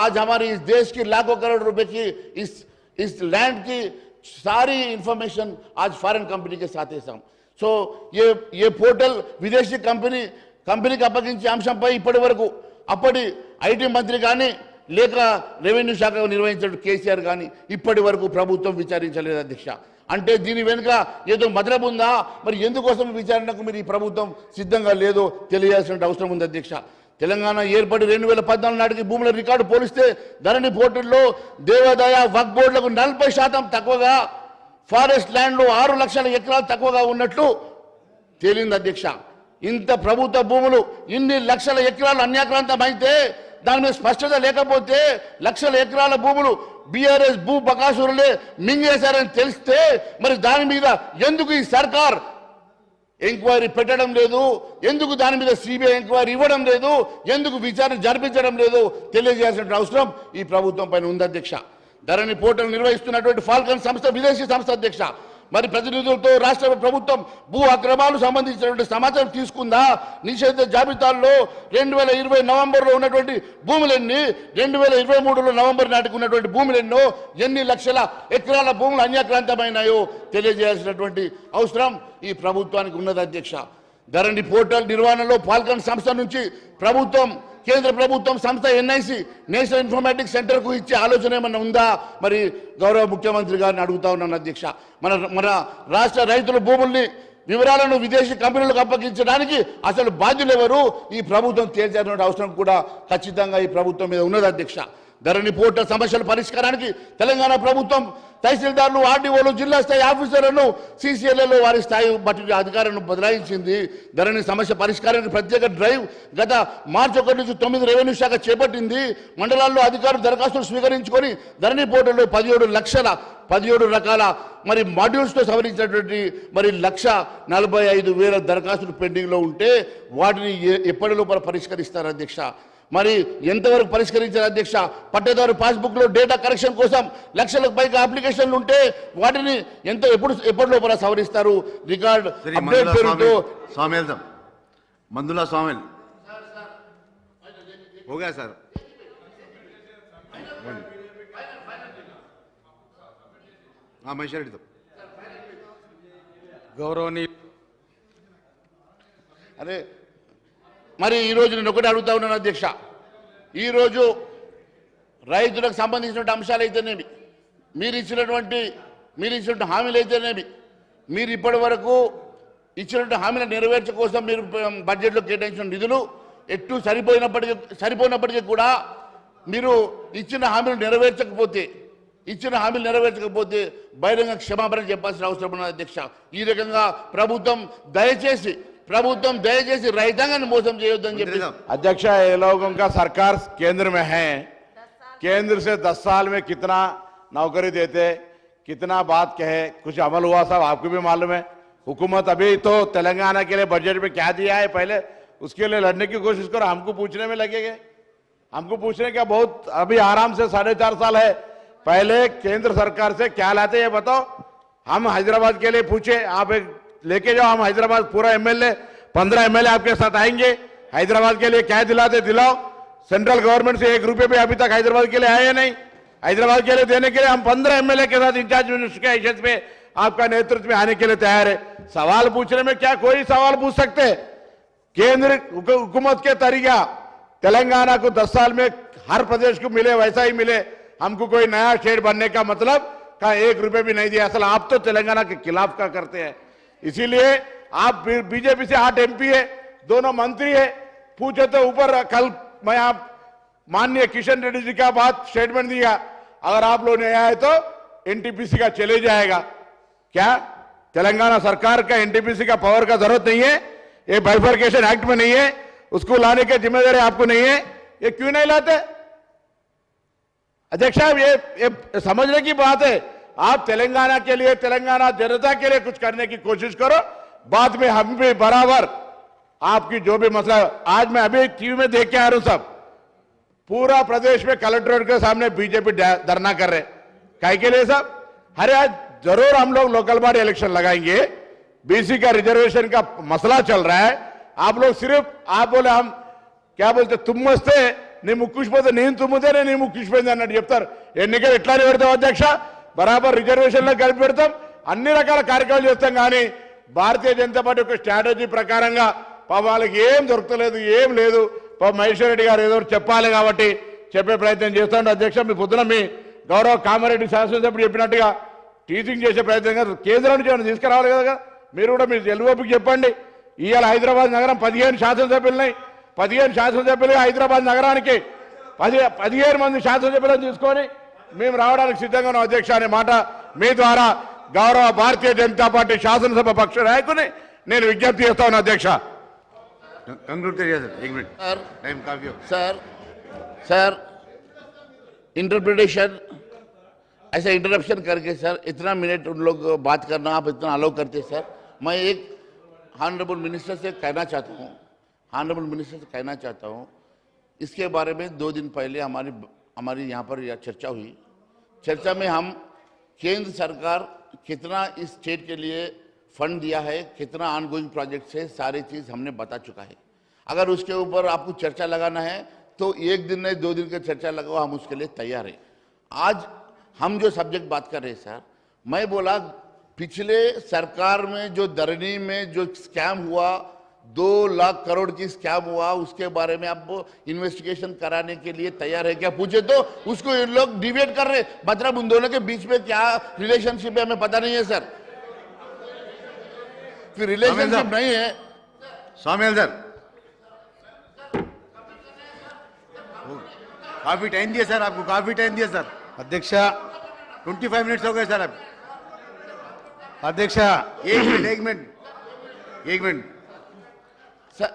आज हमारी इस देश की लाखों करोड़ रुपए की इस लैंड की सारी इंफॉर्मेशन आज फॉरेन कंपनी के साथ है साहब। सो ये पोर्टल विदेशी कंपनीకి అప్పగించే అంశంపై ఇప్పటి వరకు అప్పటి ఐటీ మంత్రి కానీ లేక రెవెన్యూ శాఖ నిర్వహించిన కేసీఆర్ కానీ ఇప్పటి వరకు ప్రభుత్వం విచారించలేదు అధ్యక్ష। అంటే దీని వెనుక ఏదో మతలబు ఉందా, మరి ఎందుకోసం విచారణకు మీరు ఈ ప్రభుత్వం సిద్ధంగా లేదో తెలియాల్సిన అవసరం ఉంది అధ్యక్ష। తెలంగాణ ఏర్పడి 2014 నాటికి భూముల రికార్డు పోలిస్తే ధరణి పోర్టల్లో దేవాదాయ వక్ఫ్ బోర్డులకు 40% తక్కువగా, ఫారెస్ట్ ల్యాండ్లో 6 లక్షల ఎకరాలు తక్కువగా ఉన్నట్లు తేలింది అధ్యక్ష। ఇంత ప్రభుత్వ భూములు ఇన్ని లక్షల ఎకరాలు అన్యాక్రాంతమైతే దాని మీద స్పష్టత లేకపోతే లక్షల ఎకరాల భూములు బీఆర్ఎస్ భూ బకాసురులే మింగేశారని తెలిస్తే మరి దాని మీద ఎందుకు ఈ సర్కార్ ఎంక్వైరీ పెట్టడం లేదు, ఎందుకు దాని మీద సిబిఐ ఎంక్వైరీ ఇవ్వడం లేదు, ఎందుకు విచారణ జరిపించడం లేదు తెలియజేయాల్సిన అవసరం ఈ ప్రభుత్వం పైన ఉంది అధ్యక్ష। ధరణి పోర్టల్ నిర్వహిస్తున్నటువంటి ఫాల్కన్ సంస్థ విదేశీ సంస్థ అధ్యక్ష। మరి ప్రతినిధులతో రాష్ట్ర ప్రభుత్వం భూ అక్రమాలు సంబంధించినటువంటి సమాచారం తీసుకుందా? నిషేధ జాబితాల్లో 2020 నవంబర్లో ఉన్నటువంటి భూములెన్ని, 2023లో నవంబర్ నాటికి ఉన్నటువంటి భూములెన్నో, ఎన్ని లక్షల ఎకరాల భూములు అన్యాక్రాంతమైనాయో తెలియజేయాల్సినటువంటి అవసరం ఈ ప్రభుత్వానికి ఉన్నది అధ్యక్ష। ధరణి పోర్టల్ నిర్వహణలో ఫాల్కన్ సంస్థ నుంచి కేంద్ర ప్రభుత్వం సంస్థ ఎన్ఐసి నేషనల్ ఇన్ఫర్మేటిక్స్ సెంటర్ కు ఇచ్చే ఆలోచన ఏమన్నా ఉందా? మరి గౌరవ ముఖ్యమంత్రి గారిని అడుగుతా ఉన్నాను అధ్యక్ష। మన రాష్ట్ర రైతుల భూముల్ని వివరాలను విదేశీ కంపెనీలకు అప్పగించడానికి అసలు బాధ్యులు ఎవరు? ఈ ప్రభుత్వం తేల్చాల్సిన అవసరం కూడా ఖచ్చితంగా ఈ ప్రభుత్వం మీద ఉన్నది అధ్యక్ష। ధరణి పోర్టల్ సమస్యల పరిష్కారానికి తెలంగాణ ప్రభుత్వం తహసీల్దార్లు, ఆర్డీఓలు, జిల్లా స్థాయి ఆఫీసర్లను సీసీఎల్ఏలో వారి స్థాయి బట్టి అధికారులను బదలాయించింది। ధరణి సమస్య పరిష్కారానికి ప్రత్యేక డ్రైవ్ గత మార్చి 1 నుంచి 9 రెవెన్యూ శాఖ చేపట్టింది। మండలాల్లో అధికారులు దరఖాస్తులు స్వీకరించుకొని ధరణి పోర్టల్లో 17 రకాల మరి మాడ్యూల్స్తో సవరించినటువంటి మరి 1,45,000 దరఖాస్తులు పెండింగ్లో ఉంటే వాటిని ఎప్పటి లోపల పరిష్కరిస్తారు అధ్యక్ష? మరి ఎంతవరకు పరిష్కరించారు అధ్యక్ష? పట్టేదారు పాస్బుక్లో డేటా కరెక్షన్ కోసం లక్షలకు పైగా అప్లికేషన్లు ఉంటే వాటిని ఎప్పటి లోపల సవరిస్తారు? రికార్డ్ అప్డేట్ పేరుతో మందులా స్వామి हो गया सर। हाँ मैं शेयर गौरवनीय అరే మరి ఈరోజు నేను ఒకటి అడుగుతా ఉన్నాను అధ్యక్ష, ఈరోజు రైతులకు సంబంధించిన అంశాలు అయితేనేమి, మీరు ఇచ్చినటువంటి హామీలు అయితేనేమి, మీరు ఇప్పటి వరకు ఇచ్చినటువంటి హామీల నెరవేర్చ కోసం మీరు బడ్జెట్లో కేటాయించిన నిధులు ఎట్టు సరిపోయినప్పటికీ కూడా మీరు ఇచ్చిన హామీలు నెరవేర్చకపోతే బహిరంగ క్షమాపణ చెప్పాల్సిన అవసరం ఉన్నది అధ్యక్ష। ఈ రకంగా ప్రభుత్వం దయచేసి రైతాంగాన్ని మోసం చేయొద్దని చెప్పి अध्यक्ष ये लोगों का सरकार केंद्र में है, केंद्र से 10 साल में कितना नौकरी देते, कितना बात कहे, कुछ अमल हुआ साहब आपको भी मालूम है। हुकूमत अभी तो तेलंगाना के लिए बजट में क्या दिया है, पहले उसके लिए लड़ने की कोशिश करो, हमको पूछने में लगेंगे। हमको पूछने का बहुत अभी आराम से 4.5 साल है, पहले केंद्र सरकार से क्या लाते ये बताओ। हम हैदराबाद के लिए पूछे, आप एक लेके जाओ, हम हैदराबाद पूरा एमएलए 15 एमएलए आपके साथ आएंगे, हैदराबाद के लिए क्या दिलाते दिलाओ। सेंट्रल गवर्नमेंट से 1 रुपये भी अभी तक हैदराबाद के लिए आए नहीं। हैदराबाद के लिए देने के लिए हम 15 एमएलए के साथ इंचार्ज मिनिस्टर के हैसियत में आपका नेतृत्व में आने के लिए तैयार है। सवाल पूछने में क्या कोई सवाल पूछ सकते? केंद्र हुकूमत के तरीका तेलंगाना को 10 साल में हर प्रदेश को मिले वैसा ही मिले, हमको कोई नया स्टेट बनने का मतलब का 1 रुपये भी नहीं दिया। असल आप तो तेलंगाना के खिलाफ का करते हैं, इसीलिए आप बीजेपी से 8 एमपी है, दोनों मंत्री है, पूछे तो ऊपर कल मैं आप माननीय किशन रेड्डी जी का बात स्टेटमेंट दिया, अगर आप लोग नहीं आए तो एनटीपीसी का चले जाएगा। क्या तेलंगाना सरकार का एनटीपीसी का पावर का जरूरत नहीं है? ये बाइफर्केशन एक्ट में नहीं है, उसको लाने की जिम्मेदारी आपको नहीं है, ये क्यों नहीं लाते? अध्यक्ष साहब ये समझने की बात है। आप तेलंगाना के लिए, तेलंगाना जनता के लिए कुछ करने की कोशिश करो, बाद में हम भी बराबर आपकी जो भी मसला। आज मैं अभी टीवी में देख के आ रहा हूं, सब पूरा प्रदेश में कलेक्ट्रेट के सामने बीजेपी धरना कर रहे, काहे के लिए साहब? अरे आज जरूर हम लोग लोकल बॉडी इलेक्शन लगाएंगे, बीसी का रिजर्वेशन का मसला चल रहा है, आप लोग सिर्फ आप बोले हम क्या बोलते तुम मस्ते నీ ముక్కుసిపోతే నేను తుమ్మితేనే నీ ముక్కుసిపోయింది అన్నట్టు చెప్తారు. ఎన్నికలు ఎట్లానే పెడతాం అధ్యక్ష, బరాబర్ రిజర్వేషన్లో కలిపి పెడతాం, అన్ని రకాల కార్యక్రమాలు చేస్తాం. కానీ భారతీయ జనతా పార్టీ యొక్క స్ట్రాటజీ ప్రకారంగా పాప వాళ్ళకి ఏం దొరకలేదు, ఏం లేదు. పాప మహేశ్వర్ రెడ్డి గారు ఏదో ఒకటి చెప్పాలి కాబట్టి చెప్పే ప్రయత్నం చేస్తాడు. అధ్యక్ష, మీ పొద్దున మీ గౌరవ కామారెడ్డి శాసనసభ్యుడు చెప్పినట్టుగా టీచింగ్ చేసే ప్రయత్నం కాదు, కేంద్రం నుంచి ఏమైనా తీసుకురావాలి కదా. మీరు కూడా మీరు ఎల్లువైపుకి చెప్పండి. ఇవాళ హైదరాబాద్ నగరం 15 శాసనసభ్యులున్నాయి. 15 శాసనసభ్యులుగా హైదరాబాద్ నగరానికి 15 మంది శాసనసభ్యులను తీసుకొని మేము రావడానికి సిద్ధంగా ఉన్నాం అధ్యక్ష అనే మాట మీ ద్వారా గౌరవ భారతీయ జనతా పార్టీ శాసనసభ పక్ష నాయకుని నేను విజ్ఞప్తి చేస్తా ఉన్నా అధ్యక్ష. कंक्लूड करिए सर, एक मिनट सर टाइम काफी हो। सर इंटरप्रिटेशन ऐसा इंटरप्शन करके सर इतना मिनट उन लोग बात करना आप इतना अलाउ करते सर। मैं एक ऑनरेबल मिनिस्टर से कहना चाहता हूँ, इसके बारे में 2 दिन पहले हमारी यहाँ पर चर्चा हुई। चर्चा में हम केंद्र सरकार कितना इस स्टेट के लिए फंड दिया है, कितना ऑनगोइंग प्रोजेक्ट है, सारी चीज़ हमने बता चुका है। अगर उसके ऊपर आपको चर्चा लगाना है तो 1 दिन नहीं 2 दिन का चर्चा लगाओ, हम उसके लिए तैयार हैं। आज हम जो सब्जेक्ट बात कर रहे हैं सर, मैं बोला पिछले सरकार में जो दरनी में जो स्कैम हुआ, 2 लाख करोड़ की स्कैम हुआ, उसके बारे में आप इन्वेस्टिगेशन कराने के लिए तैयार है क्या पूछे तो उसको ये लोग डिबेट कर रहे। मतलब उन दोनों के बीच में क्या रिलेशनशिप है हमें पता नहीं है सर। फिर रिलेशनशिप नहीं है। स्वामियल सर, काफी टाइम दिया सर, आपको काफी टाइम दिया सर। अध्यक्ष 25 मिनट्स हो गए सर। अब अध्यक्ष एक मिनट सर